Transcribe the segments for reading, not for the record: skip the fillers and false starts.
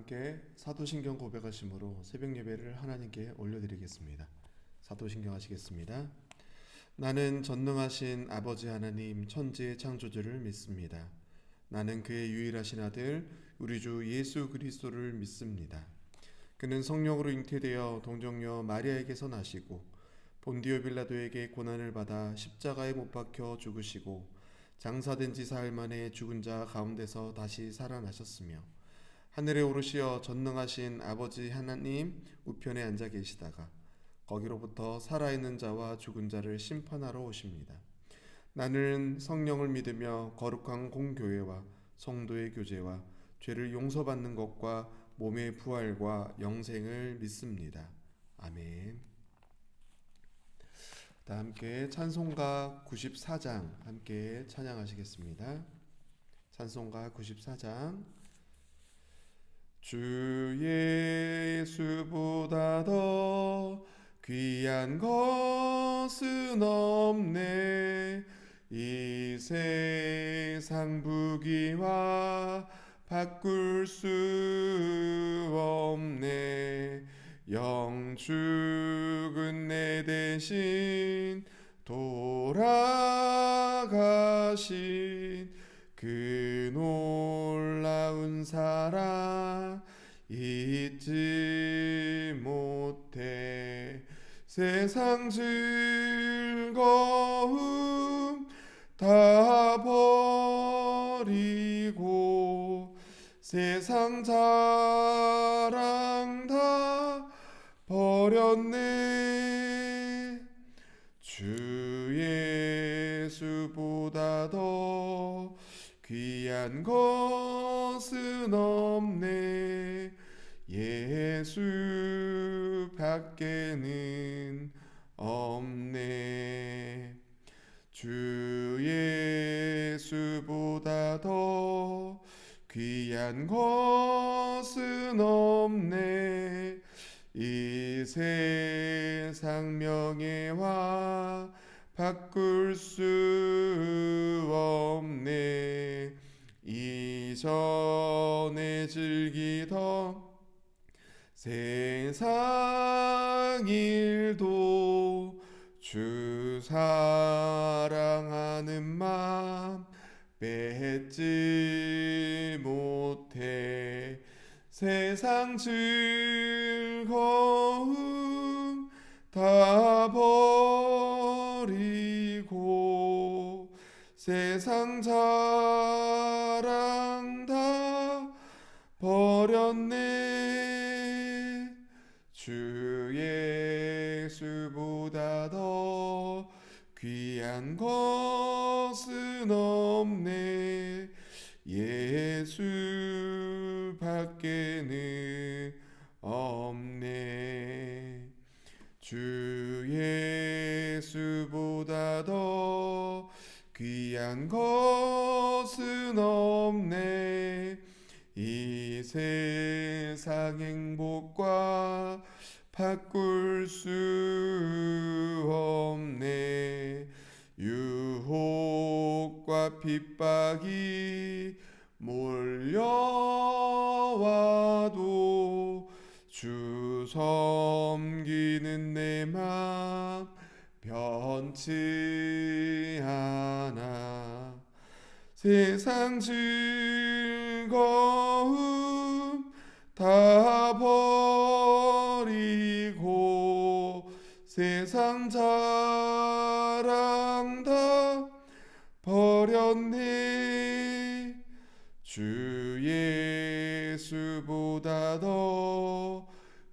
함께 사도신경 고백하심으로 새벽 예배를 하나님께 올려드리겠습니다. 사도신경 하시겠습니다. 나는 전능하신 아버지 하나님 천지의 창조주를 믿습니다. 나는 그의 유일하신 아들 우리 주 예수 그리스도를 믿습니다. 그는 성령으로 잉태되어 동정녀 마리아에게서 나시고 본디오 빌라도에게 고난을 받아 십자가에 못 박혀 죽으시고 장사된 지 사흘 만에 죽은 자 가운데서 다시 살아나셨으며 하늘에 오르시어 전능하신 아버지 하나님 우편에 앉아 계시다가 거기로부터 살아있는 자와 죽은 자를 심판하러 오십니다. 나는 성령을 믿으며 거룩한 공교회와 성도의 교제와 죄를 용서받는 것과 몸의 부활과 영생을 믿습니다. 아멘. 다 함께 찬송가 94장 함께 찬양하시겠습니다. 찬송가 94장. 주 예수보다 더 귀한 것은 없네. 이 세상 부귀와 바꿀 수 없네. 영축은 내 대신 돌아가신 그 놀라운 사랑 잊지 못해. 세상 즐거움 다 버리고 세상 자랑 다 버렸네. 주 예수보다 더 귀한 것은 없네. 예수 밖에는 없네. 주 예수보다 더 귀한 것은 없네. 이 세상 명예와 바꿀 수 없네. 이전에 즐기던 세상 일도 주 사랑하는 맘 뺏지 못해. 세상 즐거움 다 버리고 세상 자랑 다 버렸네. 주 예수보다 더 귀한 것은 없네. 예수 밖에는 없네. 주 예수보다 더 귀한 것은 없네. 이 세상 행복과 바꿀 수 없네. 유혹과 핍박이 몰려와도 주 섬기는 내 맘 변치 않아. 세상 즐거움 다 버리고 세상 자랑 다 버렸네. 주 예수보다 더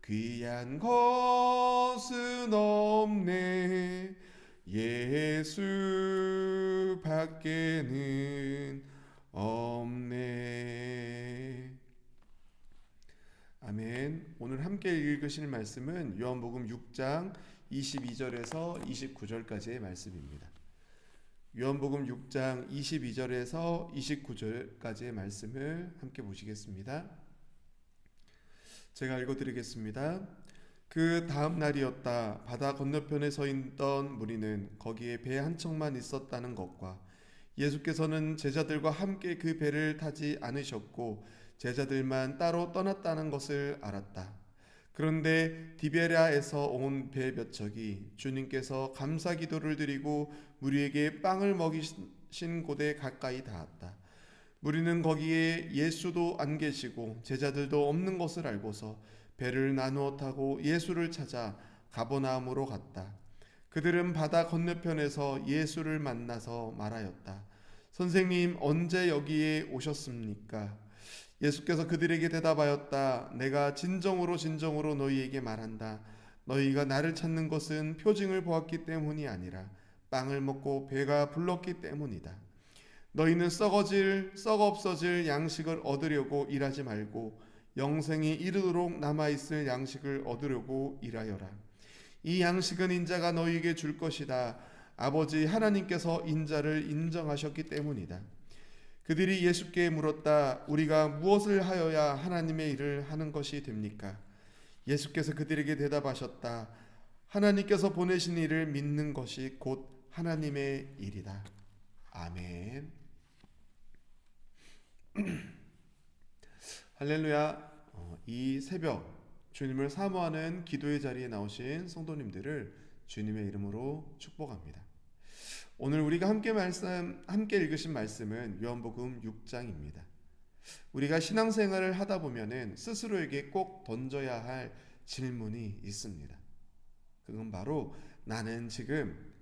귀한 것은 없네. 예수 밖에는 없네. 아멘. 오늘 함께 읽으실 말씀은 요한복음 6장 22절에서 29절까지의 말씀입니다. 요한복음 6장 22절에서 29절까지의 말씀을 함께 보시겠습니다. 제가 읽어드리겠습니다. 그 다음 날이었다. 바다 건너편에 서 있던 무리는 거기에 배 한 척만 있었다는 것과 예수께서는 제자들과 함께 그 배를 타지 않으셨고 제자들만 따로 떠났다는 것을 알았다. 그런데 디베랴에서 온 배 몇 척이 주님께서 감사 기도를 드리고 무리에게 빵을 먹이신 곳에 가까이 닿았다. 무리는 거기에 예수도 안 계시고 제자들도 없는 것을 알고서 배를 나누어 타고 예수를 찾아 가버나움으로 갔다. 그들은 바다 건너편에서 예수를 만나서 말하였다. 선생님, 언제 여기에 오셨습니까? 예수께서 그들에게 대답하였다. 내가 진정으로 진정으로 너희에게 말한다. 너희가 나를 찾는 것은 표징을 보았기 때문이 아니라 빵을 먹고 배가 불렀기 때문이다. 너희는 썩어 없어질 양식을 얻으려고 일하지 말고 영생이 이르도록 남아있을 양식을 얻으려고 일하여라. 이 양식은 인자가 너희에게 줄 것이다. 아버지 하나님께서 인자를 인정하셨기 때문이다. 그들이 예수께 물었다. 우리가 무엇을 하여야 하나님의 일을 하는 것이 됩니까? 예수께서 그들에게 대답하셨다. 하나님께서 보내신 일을 믿는 것이 곧 하나님의 일이다. 아멘. 할렐루야. 이 새벽 주님을 사모하는 기도의 자리에 나오신 성도님들을 주님의 이름으로 축복합니다. 오늘 우리가 함께 읽으신 말씀은 요한복음 6장입니다. 우리가 신앙생활을 하다 보면은 스스로에게 꼭 던져야 할 질문이 있습니다. 그건 바로 나는 지금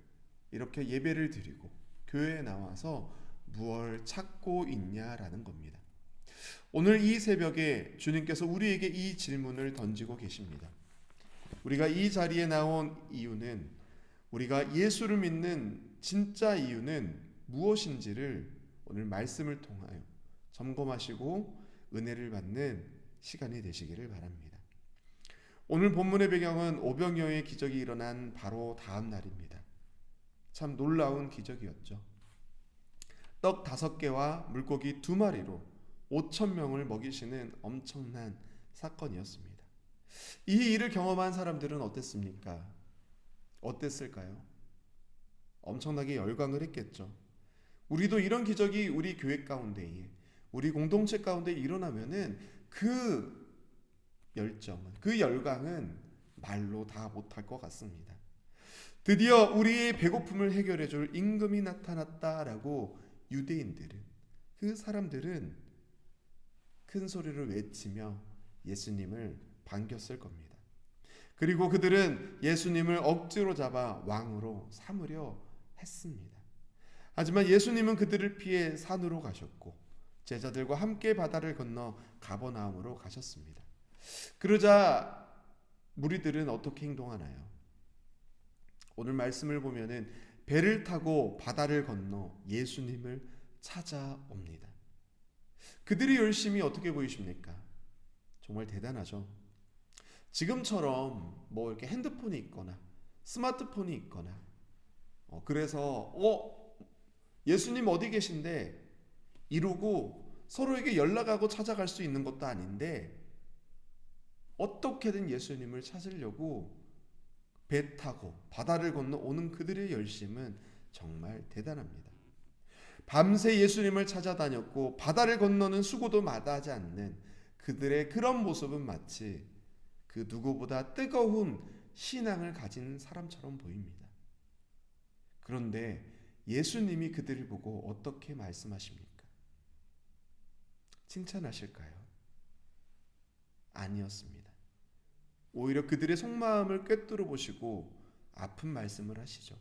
이렇게 예배를 드리고 교회에 나와서 무엇을 찾고 있냐라는 겁니다. 오늘 이 새벽에 주님께서 우리에게 이 질문을 던지고 계십니다. 우리가 이 자리에 나온 이유는, 우리가 예수를 믿는 진짜 이유는 무엇인지를 오늘 말씀을 통하여 점검하시고 은혜를 받는 시간이 되시기를 바랍니다. 오늘 본문의 배경은 오병이어의 기적이 일어난 바로 다음 날입니다. 참 놀라운 기적이었죠. 떡 5개와 물고기 2마리로 5,000명을 먹이시는 엄청난 사건이었습니다. 이 일을 경험한 사람들은 어땠습니까? 어땠을까요? 엄청나게 열광을 했겠죠. 우리도 이런 기적이 우리 교회 가운데에, 우리 공동체 가운데 일어나면은 그 열정은, 그 열광은 말로 다 못할 것 같습니다. 드디어 우리의 배고픔을 해결해 줄 임금이 나타났다라고 유대인들은, 그 사람들은 큰 소리를 외치며 예수님을 반겼을 겁니다. 그리고 그들은 예수님을 억지로 잡아 왕으로 삼으려 했습니다. 하지만 예수님은 그들을 피해 산으로 가셨고 제자들과 함께 바다를 건너 가버나움으로 가셨습니다. 그러자 무리들은 어떻게 행동하나요? 오늘 말씀을 보면은 배를 타고 바다를 건너 예수님을 찾아옵니다. 그들의 열심이 어떻게 보이십니까? 정말 대단하죠. 지금처럼 뭐 이렇게 핸드폰이 있거나 스마트폰이 있거나 그래서 예수님 어디 계신데 이러고 서로에게 연락하고 찾아갈 수 있는 것도 아닌데 어떻게든 예수님을 찾으려고 배 타고 바다를 건너 오는 그들의 열심은 정말 대단합니다. 밤새 예수님을 찾아다녔고 바다를 건너는 수고도 마다하지 않는 그들의 그런 모습은 마치 그 누구보다 뜨거운 신앙을 가진 사람처럼 보입니다. 그런데 예수님이 그들을 보고 어떻게 말씀하십니까? 칭찬하실까요? 아니었습니다. 오히려 그들의 속마음을 꿰뚫어 보시고 아픈 말씀을 하시죠.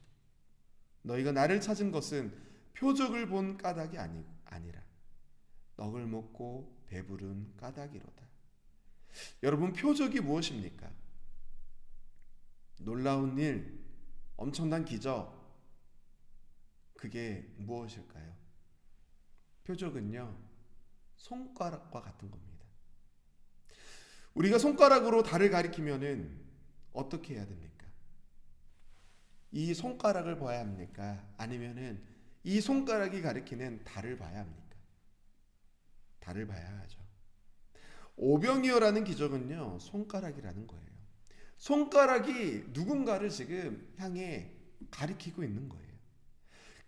너희가 나를 찾은 것은 표적을 본 까닭이 아니라 떡을 먹고 배부른 까닭이로다. 여러분, 표적이 무엇입니까? 놀라운 일, 엄청난 기적, 그게 무엇일까요? 표적은요, 손가락과 같은 겁니다. 우리가 손가락으로 달을 가리키면은 어떻게 해야 됩니까? 이 손가락을 봐야 합니까? 아니면은 이 손가락이 가리키는 달을 봐야 합니까? 달을 봐야 하죠. 오병이어라는 기적은요, 손가락이라는 거예요. 손가락이 누군가를 지금 향해 가리키고 있는 거예요.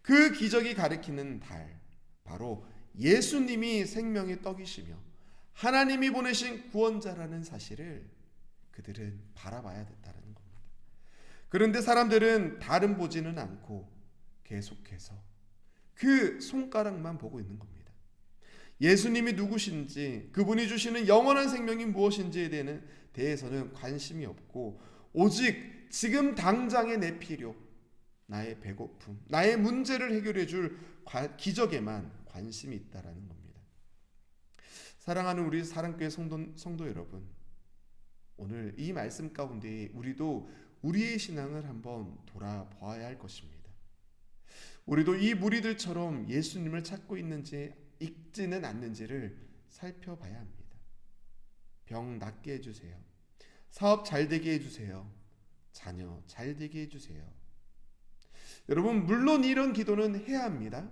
그 기적이 가리키는 달, 바로 예수님이 생명의 떡이시며 하나님이 보내신 구원자라는 사실을 그들은 바라봐야 됐다는 겁니다. 그런데 사람들은 다른 보지는 않고 계속해서 그 손가락만 보고 있는 겁니다. 예수님이 누구신지, 그분이 주시는 영원한 생명이 무엇인지에 대해서는 관심이 없고 오직 지금 당장의 내 필요, 나의 배고픔, 나의 문제를 해결해 줄 기적에만 관심이 있다라는 겁니다. 사랑하는 우리 사랑교회 성도 여러분, 오늘 이 말씀 가운데 우리도 우리의 신앙을 한번 돌아보아야 할 것입니다. 우리도 이 무리들처럼 예수님을 찾고 있는지 있지는 않는지를 살펴봐야 합니다. 병 낫게 해주세요. 사업 잘 되게 해주세요. 자녀 잘 되게 해주세요. 여러분, 물론 이런 기도는 해야 합니다.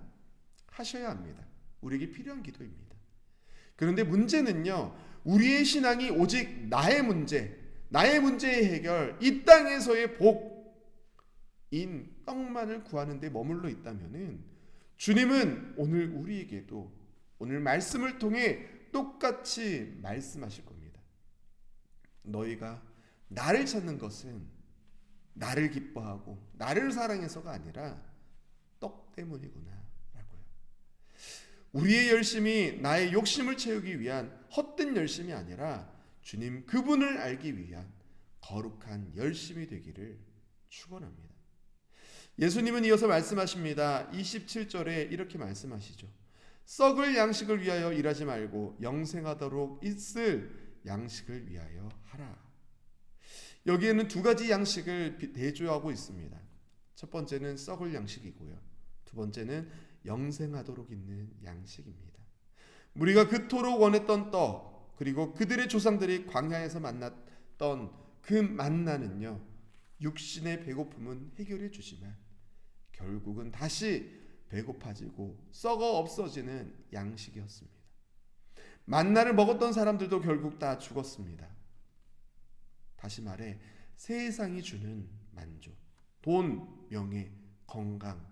하셔야 합니다. 우리에게 필요한 기도입니다. 그런데 문제는요, 우리의 신앙이 오직 나의 문제의 해결, 이 땅에서의 복인 떡만을 구하는 데 머물러 있다면은 주님은 오늘 우리에게도 오늘 말씀을 통해 똑같이 말씀하실 겁니다. 너희가 나를 찾는 것은 나를 기뻐하고 나를 사랑해서가 아니라 떡 때문이구나 라고요. 우리의 열심이 나의 욕심을 채우기 위한 헛된 열심이 아니라 주님 그분을 알기 위한 거룩한 열심이 되기를 축원합니다. 예수님은 이어서 말씀하십니다. 27절에 이렇게 말씀하시죠. 썩을 양식을 위하여 일하지 말고 영생하도록 있을 양식을 위하여 하라. 여기에는 두 가지 양식을 대조하고 있습니다. 첫 번째는 썩을 양식이고요. 두 번째는 영생하도록 있는 양식입니다. 우리가 그토록 원했던 떡, 그리고 그들의 조상들이 광야에서 만났던 그 만나는요, 육신의 배고픔은 해결해 주지만 결국은 다시 배고파지고 썩어 없어지는 양식이었습니다. 만나를 먹었던 사람들도 결국 다 죽었습니다. 다시 말해 세상이 주는 만족, 돈, 명예, 건강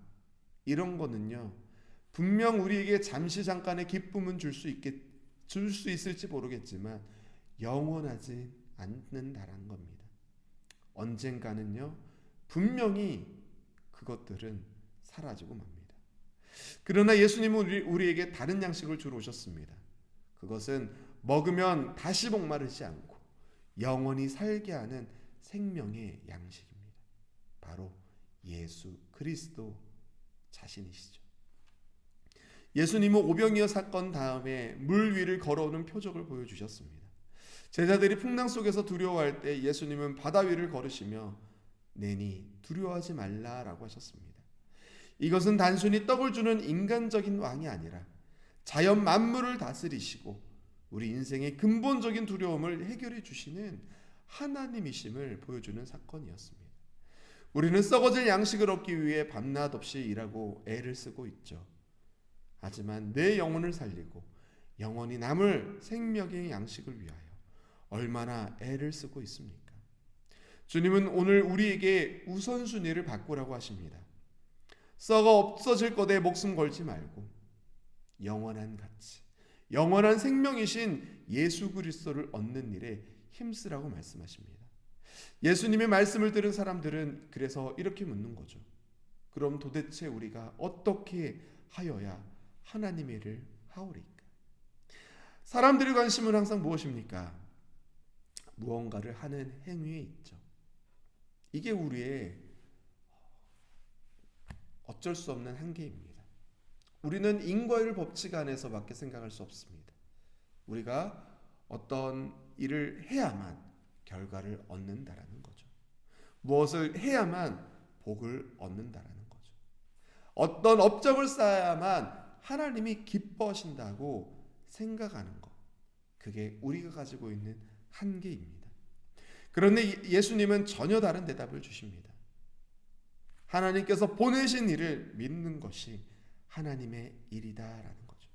이런 거는요, 분명 우리에게 잠시 잠깐의 기쁨은 줄 수 있을지 모르겠지만 영원하지 않는다는 겁니다. 언젠가는요, 분명히 그것들은 사라지고 맙니다. 그러나 예수님은 우리에게 다른 양식을 주러 오셨습니다. 그것은 먹으면 다시 목마르지 않고 영원히 살게 하는 생명의 양식입니다. 바로 예수 그리스도 자신이시죠. 예수님은 오병이어 사건 다음에 물 위를 걸어오는 표적을 보여주셨습니다. 제자들이 풍랑 속에서 두려워할 때 예수님은 바다 위를 걸으시며 내니 두려워하지 말라라고 하셨습니다. 이것은 단순히 떡을 주는 인간적인 왕이 아니라 자연 만물을 다스리시고 우리 인생의 근본적인 두려움을 해결해 주시는 하나님이심을 보여주는 사건이었습니다. 우리는 썩어질 양식을 얻기 위해 밤낮 없이 일하고 애를 쓰고 있죠. 하지만 내 영혼을 살리고 영원히 남을 생명의 양식을 위하여 얼마나 애를 쓰고 있습니까? 주님은 오늘 우리에게 우선순위를 바꾸라고 하십니다. 썩어 없어질 것에 목숨 걸지 말고 영원한 가치, 영원한 생명이신 예수 그리스도를 얻는 일에 힘쓰라고 말씀하십니다. 예수님의 말씀을 들은 사람들은 그래서 이렇게 묻는 거죠. 그럼 도대체 우리가 어떻게 하여야 하나님의 일을 하오리까? 사람들의 관심은 항상 무엇입니까? 무언가를 하는 행위에 있죠. 이게 우리의 어쩔 수 없는 한계입니다. 우리는 인과율 법칙 안에서밖에 생각할 수 없습니다. 우리가 어떤 일을 해야만 결과를 얻는다라는 거죠. 무엇을 해야만 복을 얻는다라는 거죠. 어떤 업적을 쌓아야만 하나님이 기뻐하신다고 생각하는 것, 그게 우리가 가지고 있는 한계입니다. 그런데 예수님은 전혀 다른 대답을 주십니다. 하나님께서 보내신 일을 믿는 것이 하나님의 일이다라는 거죠.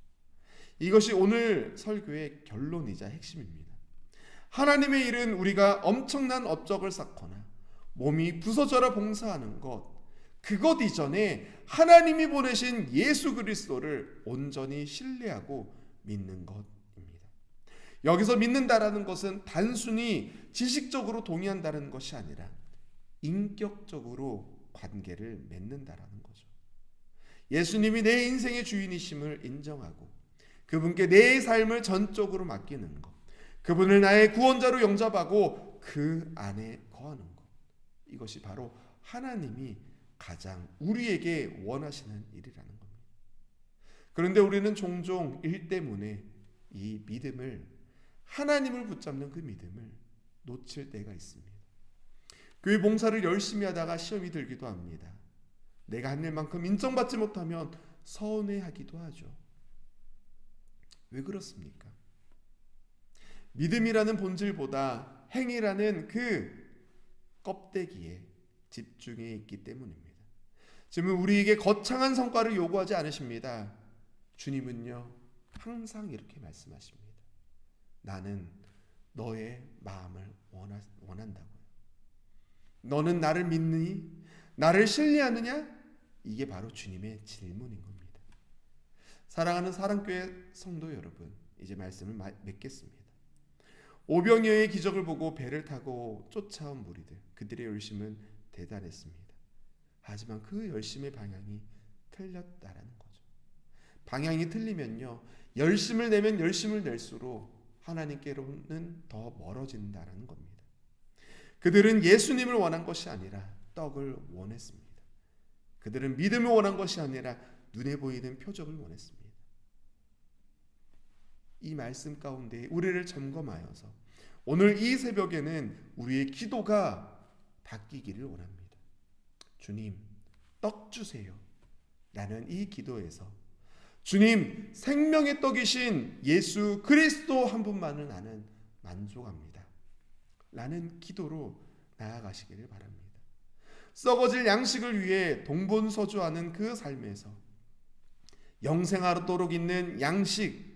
이것이 오늘 설교의 결론이자 핵심입니다. 하나님의 일은 우리가 엄청난 업적을 쌓거나 몸이 부서져라 봉사하는 것, 그것 이전에 하나님이 보내신 예수 그리스도를 온전히 신뢰하고 믿는 것입니다. 여기서 믿는다라는 것은 단순히 지식적으로 동의한다는 것이 아니라 인격적으로 관계를 맺는다라는 거죠. 예수님이 내 인생의 주인이심을 인정하고 그분께 내 삶을 전적으로 맡기는 것, 그분을 나의 구원자로 영접하고 그 안에 거하는 것, 이것이 바로 하나님이 가장 우리에게 원하시는 일이라는 겁니다. 그런데 우리는 종종 일 때문에 이 믿음을, 하나님을 붙잡는 그 믿음을 놓칠 때가 있습니다. 교회 봉사를 열심히 하다가 시험이 들기도 합니다. 내가 한 일만큼 인정받지 못하면 서운해하기도 하죠. 왜 그렇습니까? 믿음이라는 본질보다 행위라는 그 껍데기에 집중해 있기 때문입니다. 지금 우리에게 거창한 성과를 요구하지 않으십니다. 주님은요, 항상 이렇게 말씀하십니다. 나는 너의 마음을 원한다고요. 너는 나를 믿니? 나를 신뢰하느냐? 이게 바로 주님의 질문인 겁니다. 사랑하는 사랑교회 성도 여러분, 이제 말씀을 맺겠습니다. 오병이어의 기적을 보고 배를 타고 쫓아온 무리들, 그들의 열심은 대단했습니다. 하지만 그 열심의 방향이 틀렸다라는 거죠. 방향이 틀리면요, 열심을 내면 열심을 낼수록 하나님께로는 더 멀어진다는 겁니다. 그들은 예수님을 원한 것이 아니라 떡을 원했습니다. 그들은 믿음을 원한 것이 아니라 눈에 보이는 표적을 원했습니다. 이 말씀 가운데 우리를 점검하여서 오늘 이 새벽에는 우리의 기도가 바뀌기를 원합니다. 주님, 떡 주세요. 나는 이 기도에서 주님, 생명의 떡이신 예수 그리스도 한 분만을 나는 만족합니다. 라는 기도로 나아가시기를 바랍니다. 썩어질 양식을 위해 동분서주하는 그 삶에서 영생하도록 있는 양식,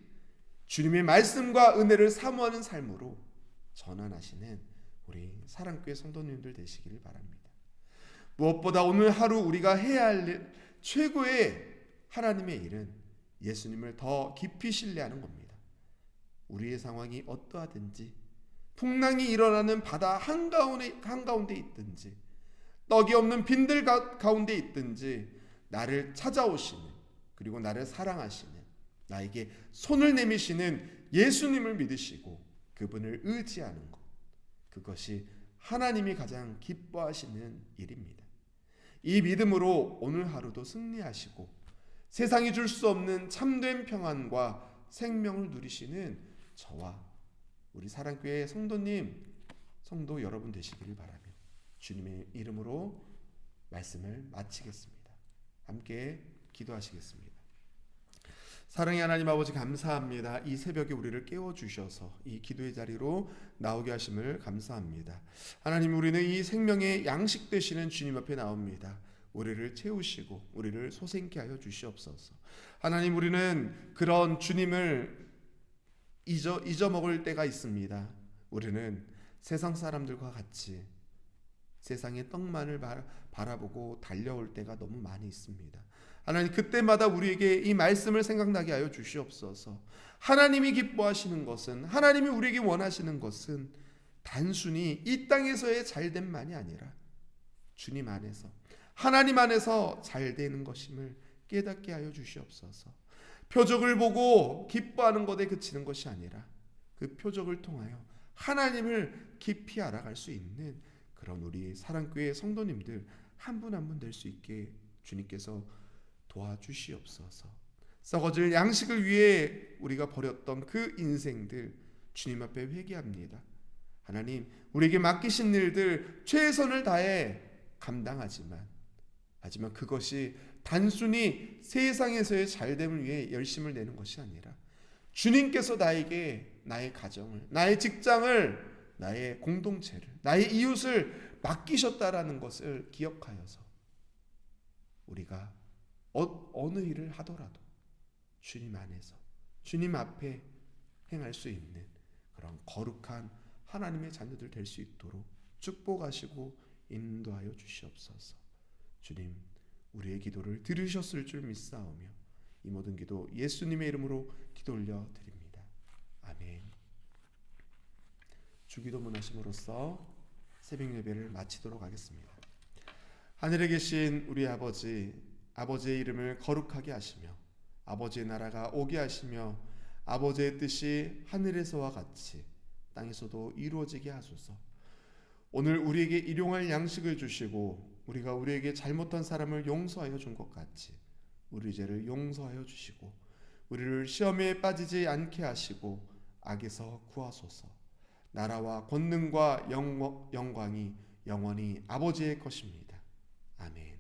주님의 말씀과 은혜를 사모하는 삶으로 전환하시는 우리 사랑교회 성도님들 되시기를 바랍니다. 무엇보다 오늘 하루 우리가 해야 할 최고의 하나님의 일은 예수님을 더 깊이 신뢰하는 겁니다. 우리의 상황이 어떠하든지, 풍랑이 일어나는 바다 한가운데 있든지, 떡이 없는 빈들 가운데 있든지, 나를 찾아오시는, 그리고 나를 사랑하시는, 나에게 손을 내미시는 예수님을 믿으시고 그분을 의지하는 것, 그것이 하나님이 가장 기뻐하시는 일입니다. 이 믿음으로 오늘 하루도 승리하시고 세상이 줄 수 없는 참된 평안과 생명을 누리시는 저와 우리 사랑교회 성도님, 성도 여러분 되시기를 바라며 주님의 이름으로 말씀을 마치겠습니다. 함께 기도하시겠습니다. 사랑의 하나님 아버지, 감사합니다. 이 새벽에 우리를 깨워주셔서 이 기도의 자리로 나오게 하심을 감사합니다. 하나님, 우리는 이 생명의 양식 되시는 주님 앞에 나옵니다. 우리를 채우시고 우리를 소생케 하여 주시옵소서. 하나님, 우리는 그런 주님을 잊어먹을 때가 있습니다. 우리는 세상 사람들과 같이 세상의 떡만을 바라보고 달려올 때가 너무 많이 있습니다. 하나님, 그때마다 우리에게 이 말씀을 생각나게 하여 주시옵소서. 하나님이 기뻐하시는 것은, 하나님이 우리에게 원하시는 것은 단순히 이 땅에서의 잘됨만이 아니라 주님 안에서, 하나님 안에서 잘되는 것임을 깨닫게 하여 주시옵소서. 표적을 보고 기뻐하는 것에 그치는 것이 아니라 그 표적을 통하여 하나님을 깊이 알아갈 수 있는 그런 우리 사랑교회 성도님들 한 분 한 분 될 수 있게 주님께서 도와주시옵소서. 썩어질 양식을 위해 우리가 버렸던 그 인생들 주님 앞에 회개합니다. 하나님, 우리에게 맡기신 일들 최선을 다해 감당하지만 그것이 단순히 세상에서의 잘됨을 위해 열심을 내는 것이 아니라 주님께서 나에게 나의 가정을, 나의 직장을, 나의 공동체를, 나의 이웃을 맡기셨다라는 것을 기억하여서 우리가 어느 일을 하더라도 주님 안에서, 주님 앞에 행할 수 있는 그런 거룩한 하나님의 자녀들 될 수 있도록 축복하시고 인도하여 주시옵소서. 주님, 우리의 기도를 들으셨을 줄 믿사오며 이 모든 기도 예수님의 이름으로 기도 올려 드립니다. 아멘. 주기도문 하심으로써 새벽 예배를 마치도록 하겠습니다. 하늘에 계신 우리 아버지, 아버지의 이름을 거룩하게 하시며 아버지의 나라가 오게 하시며 아버지의 뜻이 하늘에서와 같이 땅에서도 이루어지게 하소서. 오늘 우리에게 일용할 양식을 주시고 우리가 우리에게 잘못한 사람을 용서하여 준 것 같이 우리 죄를 용서하여 주시고 우리를 시험에 빠지지 않게 하시고 악에서 구하소서. 나라와 권능과 영광이 영원히 아버지의 것입니다. 아멘.